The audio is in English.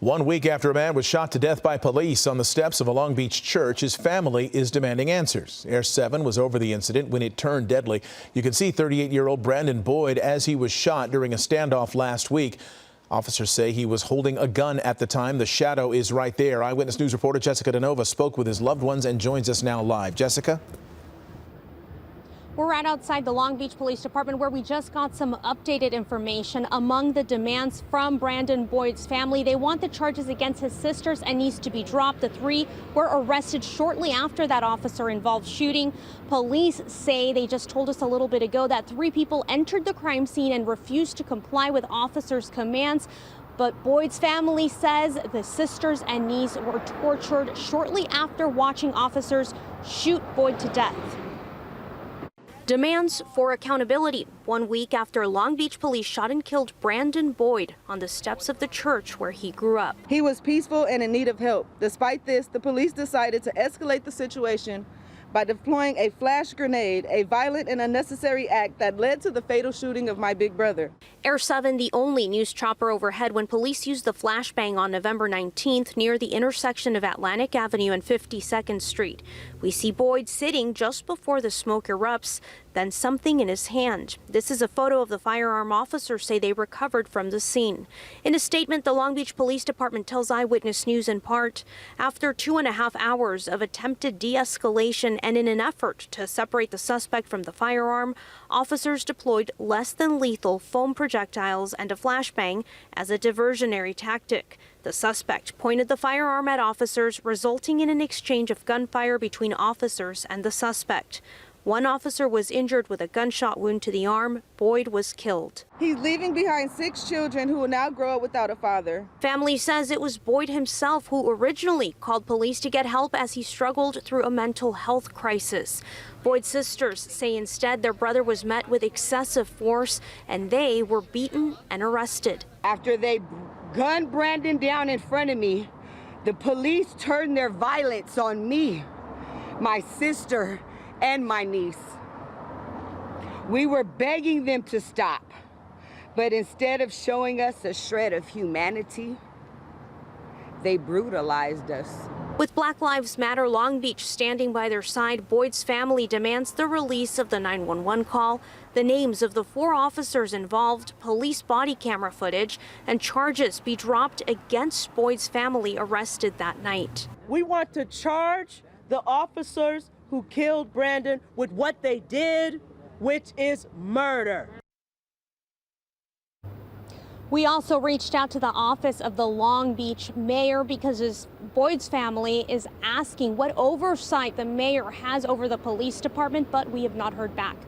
1 week after a man was shot to death by police on the steps of a Long Beach church, his family is demanding answers. Air 7 was over the incident when it turned deadly. You can see 38-year-old Brandon Boyd as he was shot during a standoff last week. Officers say he was holding a gun at the time. The shadow is right there. Eyewitness News reporter Jessica DeNova spoke with his loved ones and joins us now live. Jessica? We're right outside the Long Beach Police Department where we just got some updated information. Among the demands from Brandon Boyd's family, they want the charges against his sisters and niece to be dropped. The three were arrested shortly after that officer-involved shooting. Police say, they just told us a little bit ago, that 3 people entered the crime scene and refused to comply with officers' commands. But Boyd's family says the sisters and niece were tortured shortly after watching officers shoot Boyd to death. Demands for accountability 1 week after Long Beach police shot and killed Brandon Boyd on the steps of the church where he grew up. He was peaceful and in need of help. Despite this, the police decided to escalate the situation by deploying a flash grenade, a violent and unnecessary act that led to the fatal shooting of my big brother. Air 7, the only news chopper overhead when police used the flashbang on November 19th near the intersection of Atlantic Avenue and 52nd Street. We see Boyd sitting just before the smoke erupts, then something in his hand. This is a photo of the firearm officers say they recovered from the scene. In a statement, the Long Beach Police Department tells Eyewitness News in part, after 2.5 hours of attempted de-escalation and in an effort to separate the suspect from the firearm, officers deployed less than lethal foam projectiles and a flashbang as a diversionary tactic. The suspect pointed the firearm at officers, resulting in an exchange of gunfire between officers and the suspect. One officer was injured with a gunshot wound to the arm. Boyd was killed. He's leaving behind 6 children who will now grow up without a father. Family says it was Boyd himself who originally called police to get help as he struggled through a mental health crisis. Boyd's sisters say instead their brother was met with excessive force and they were beaten and arrested. After they gunned Brandon down in front of me, the police turned their violence on me, my sister, and my niece. We were begging them to stop, but instead of showing us a shred of humanity, they brutalized us. With Black Lives Matter Long Beach standing by their side, Boyd's family demands the release of the 911 call, the names of the 4 officers involved, police body camera footage, and charges be dropped against Boyd's family arrested that night. We want to charge the officers who killed Brandon with what they did, which is murder. We also reached out to the office of the Long Beach mayor because Boyd's family is asking what oversight the mayor has over the police department, but we have not heard back.